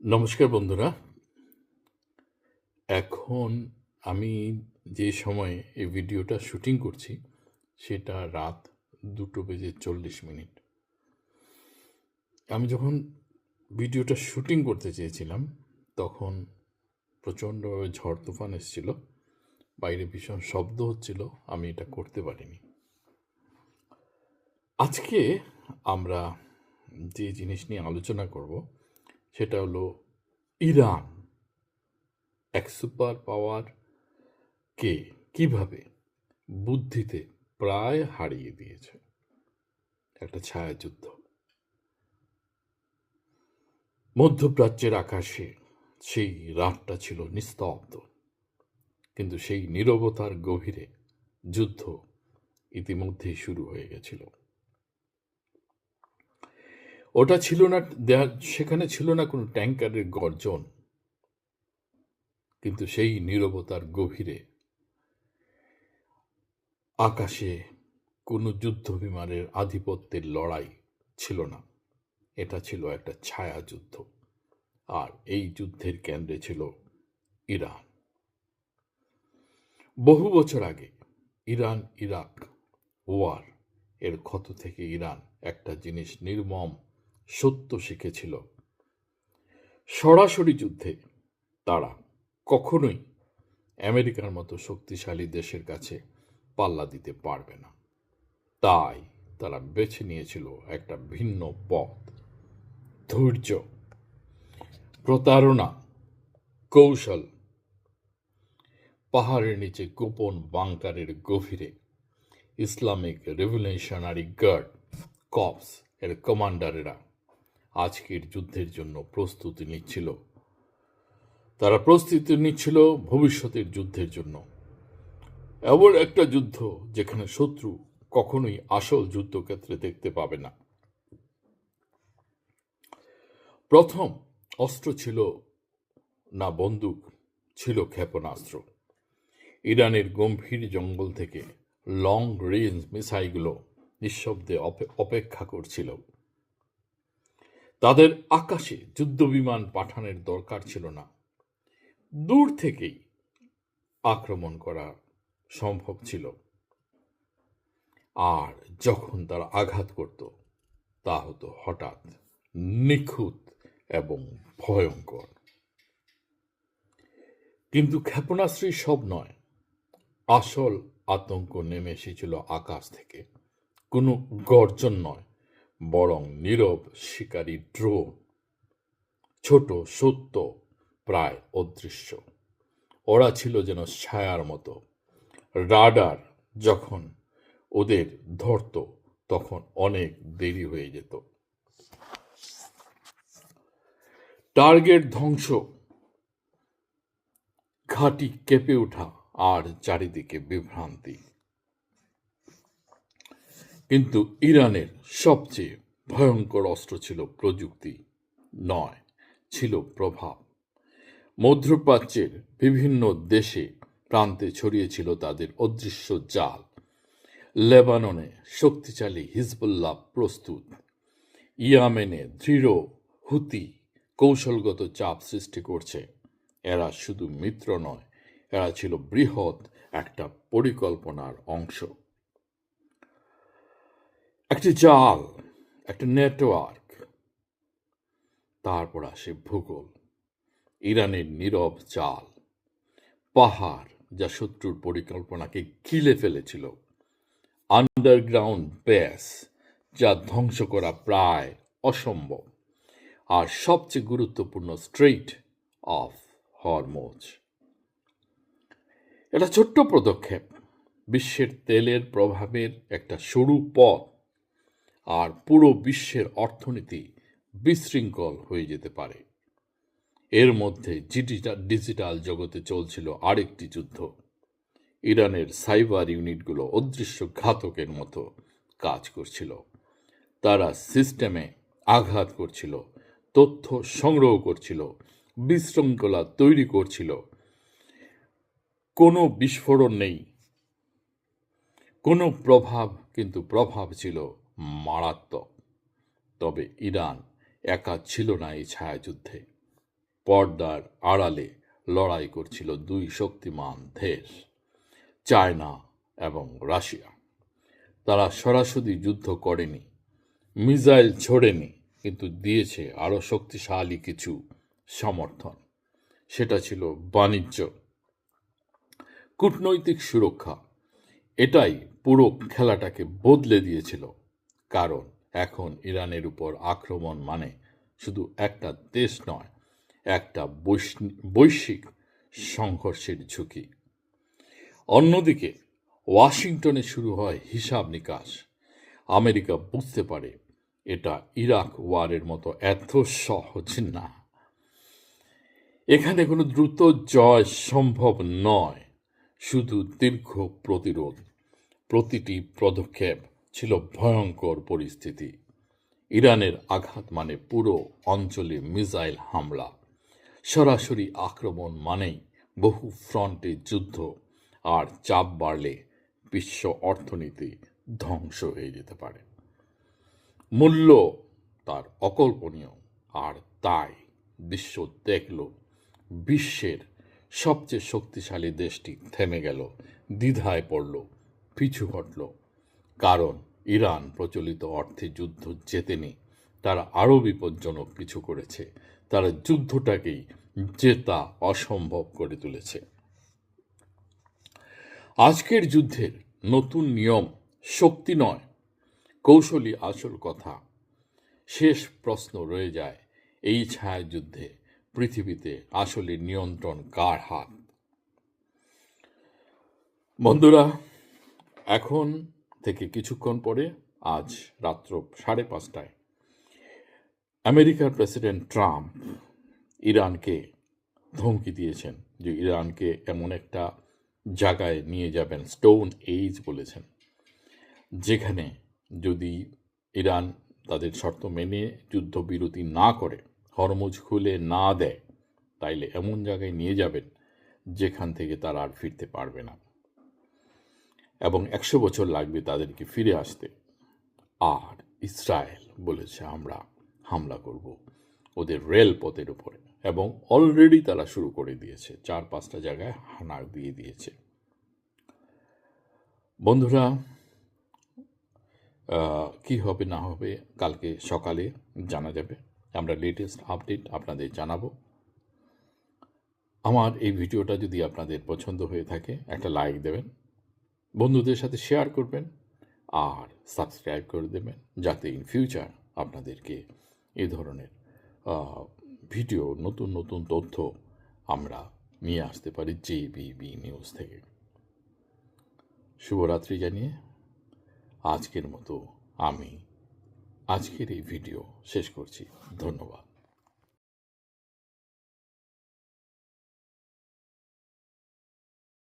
নমস্কার বন্ধুরা। এখন আমি যে সময়ে এই ভিডিওটা শুটিং করছি সেটা রাত 2:40। আমি যখন ভিডিওটা শুটিং করতে চেয়েছিলাম তখন প্রচণ্ডভাবে ঝড় তুফান এসেছিল, বাইরে ভীষণ শব্দ হচ্ছিল, আমি এটা করতে পারিনি। আজকে আমরা যে জিনিস নিয়ে আলোচনা করব সেটা হলো ইরান, এক সুপার পাওয়ার কে কিভাবে বুদ্ধিতে প্রায় হারিয়ে দিয়েছে। একটা ছায়াযুদ্ধ। মধ্যপ্রাচ্যের আকাশে সেই রাতটা ছিল নিস্তব্ধ, কিন্তু সেই নীরবতার গভীরে যুদ্ধ ইতিমধ্যেই শুরু হয়ে গেছিল। ওটা ছিল না, সেখানে ছিল না কোনো ট্যাঙ্কারের গর্জন, কিন্তু সেই নীরবতার গভীরে আকাশে কোনো যুদ্ধ বিমানের আধিপত্যের লড়াই ছিল না। এটা ছিল একটা ছায়াযুদ্ধ, আর এই যুদ্ধের কেন্দ্রে ছিল ইরান। বহু বছর আগে ইরান ইরাক ওয়ার এর ক্ষত থেকে ইরান একটা জিনিস নির্মম সত্য শিখেছিল: সরাসরি যুদ্ধে তারা কখনোই আমেরিকার মতো শক্তিশালী দেশের কাছে পাল্লা দিতে পারবে না। তাই তারা বেছে নিয়েছিল একটা ভিন্ন পথ: ধৈর্য, প্রতারণা, কৌশল। পাহাড়ের নিচে গোপন বাংকারের গভীরে ইসলামিক রেভলিউশনারি গার্ড কপস এর কমান্ডারেরা আজকের যুদ্ধের জন্য প্রস্তুতি নিচ্ছিল। তারা প্রস্তুতি নিচ্ছিল ভবিষ্যতের যুদ্ধের জন্য, এমন একটা যুদ্ধ যেখানে শত্রু কখনোই আসল যুদ্ধক্ষেত্রে দেখতে পাবে না। প্রথম অস্ত্র ছিল না বন্দুক, ছিল ক্ষেপণাস্ত্র। ইরানের গম্ভীর জঙ্গল থেকে লং রেঞ্জ মিসাইলগুলো নিঃশব্দে অপেক্ষা করছিল। তাদের আকাশে যুদ্ধবিমান পাঠানোর দরকার ছিল না, দূর থেকেই আক্রমণ করা সম্ভব ছিল। আর যখন তারা আঘাত করত তা হতো হঠাৎ, নিখুঁত এবং ভয়ঙ্কর। কিন্তু ক্ষেপণাস্ত্রই সব নয়। আসল আতঙ্ক নেমে এসেছিল আকাশ থেকে। কোনো গর্জন নয়, বরং নীরব শিকারী ড্রোন, ছোট, সত্য, প্রায় অদৃশ্য। ওরা ছিল যেন ছায়ার মতো। রাডার যখন ওদের ধরত তখন অনেক দেরি হয়ে যেত। টার্গেট ধ্বংস, ঘাঁটি কেঁপে ওঠা, আর চারিদিকে বিভ্রান্তি। কিন্তু ইরানের সবচেয়ে ভয়ঙ্কর অস্ত্র ছিল প্রযুক্তি নয়, ছিল প্রভাব। মধ্যপ্রাচ্যের বিভিন্ন দেশে প্রান্তে ছড়িয়েছিল তাদের অদৃশ্য জাল। লেবাননে শক্তিশালী হিজবুল্লাহ প্রস্তুত, ইয়েমেনে দৃঢ় হুতি কৌশলগত চাপ সৃষ্টি করছে। এরা শুধু মিত্র নয়, এরা ছিল বৃহৎ একটা পরিকল্পনার অংশ। একটি জাল, একটা নেটওয়ার্ক। তারপর আসে ভূগোল। ইরানের নীরব চাল, পাহাড় যা শত্রুর পরিকল্পনাকে গিলে ফেলেছিল, আন্ডারগ্রাউন্ড বেস যা ধ্বংস করা প্রায় অসম্ভব, আর সবচেয়ে গুরুত্বপূর্ণ স্ট্রেইট অফ হরমুজ। এটা ছোট্ট পদক্ষেপ, বিশ্বের তেলের প্রভাবের একটা সরু পথ, আর পুরো বিশ্বের অর্থনীতি বিশৃঙ্খল হয়ে যেতে পারে। এর মধ্যে ডিজিটাল জগতে চলছিল আরেকটি যুদ্ধ। ইরানের সাইবার ইউনিটগুলো অদৃশ্য ঘাতকের মতো কাজ করছিল। তারা সিস্টেমে আঘাত করছিল, তথ্য সংগ্রহ করছিল, বিশৃঙ্খলা তৈরি করছিল। কোনো বিস্ফোরণ নেই, কোনো প্রভাব, কিন্তু প্রভাব ছিল মারাত্মক। তবে ইরান একা ছিল না এই ছায়াযুদ্ধে। পর্দার আড়ালে লড়াই করছিল দুই শক্তিমান দেশ, চায়না এবং রাশিয়া। তারা সরাসরি যুদ্ধ করেনি, মিসাইল ছোড়েনি, কিন্তু দিয়েছে আরও শক্তিশালী কিছু সমর্থন। সেটা ছিল বাণিজ্য, কূটনৈতিক সুরক্ষা। এটাই পুরো খেলাটাকে বদলে দিয়েছিল, কারণ এখন ইরানের উপর আক্রমণ মানে শুধু একটা দেশ নয়, একটা বৈশ্বিক সংঘর্ষের ঝুঁকি। অন্যদিকে ওয়াশিংটনে শুরু হয় হিসাব নিকাশ। আমেরিকা বুঝতে পারে এটা ইরাক ওয়ারের মতো এত সহজ না। এখানে কোনো দ্রুত জয় সম্ভব নয়, শুধু দীর্ঘ প্রতিরোধ। প্রতিটি পদক্ষেপ ছিল ভয়ঙ্কর পরিস্থিতি। ইরানের আঘাত মানে পুরো অঞ্চলে মিসাইল হামলা, সরাসরি আক্রমণ মানেই বহু ফ্রন্টে যুদ্ধ, আর চাপ বাড়লে বিশ্ব অর্থনীতি ধ্বংস হয়ে যেতে পারে। মূল্য তার অকল্পনীয়, আর তাই বিশ্ব দেখল বিশ্বের সবচেয়ে শক্তিশালী দেশটি থেমে গেল, দ্বিধায় পড়ল, পিছু হটল। কারণ ইরান প্রচলিত অর্থে যুদ্ধ জেতেনি, তারা আরও বিপজ্জনক কিছু করেছে। তারা যুদ্ধটাকেই জেতা অসম্ভব করে তুলেছে। আজকের যুদ্ধের নতুন নিয়ম শক্তি নয়, কৌশলই আসল কথা। শেষ প্রশ্ন রয়ে যায়, এই ছায়াযুদ্ধে পৃথিবীতে আসলে নিয়ন্ত্রণ কার হাত? বন্ধুরা, এখন থেকে কিছুক্ষণ পরে, আজ রাত্র 5:30টায়, আমেরিকার প্রেসিডেন্ট ট্রাম্প ইরানকে ধমকি দিয়েছেন যে ইরানকে এমন একটা জায়গায় নিয়ে যাবেন, স্টোন এজ বলেছেন, যেখানে যদি ইরান তাদের শর্ত মেনে যুদ্ধবিরতি না করে, হরমুজ খুলে না দেয়, তাইলে এমন জায়গায় নিয়ে যাবেন যেখান থেকে তারা আর ফিরতে পারবে না, এবং 100 বছর লাগবে তাদেরকে ফিরে আসতে। আর ইসরায়েল বলেছে, আমরা হামলা করব ওদের রেলপথের উপরে, এবং অলরেডি তারা শুরু করে দিয়েছে, 4-5টা জায়গায় হানা দিয়ে দিয়েছে। বন্ধুরা, কি হবে না হবে কালকে সকালে জানা যাবে। আমরা লেটেস্ট আপডেট আপনাদের জানাবো। আমার এই ভিডিওটা যদি আপনাদের পছন্দ হয়ে থাকে, একটা লাইক দেবেন, বন্ধুদের সাথে শেয়ার করবেন, আর সাবস্ক্রাইব করে দেবেন, যাতে ইন ফিউচার আপনাদেরকে এ ধরনের ভিডিও, নতুন নতুন তথ্য আমরা নিয়ে আসতে পারি JBB নিউজ থেকে। শুভরাত্রি জানিয়ে আজকের মতো আমি আজকের এই ভিডিও শেষ করছি। ধন্যবাদ।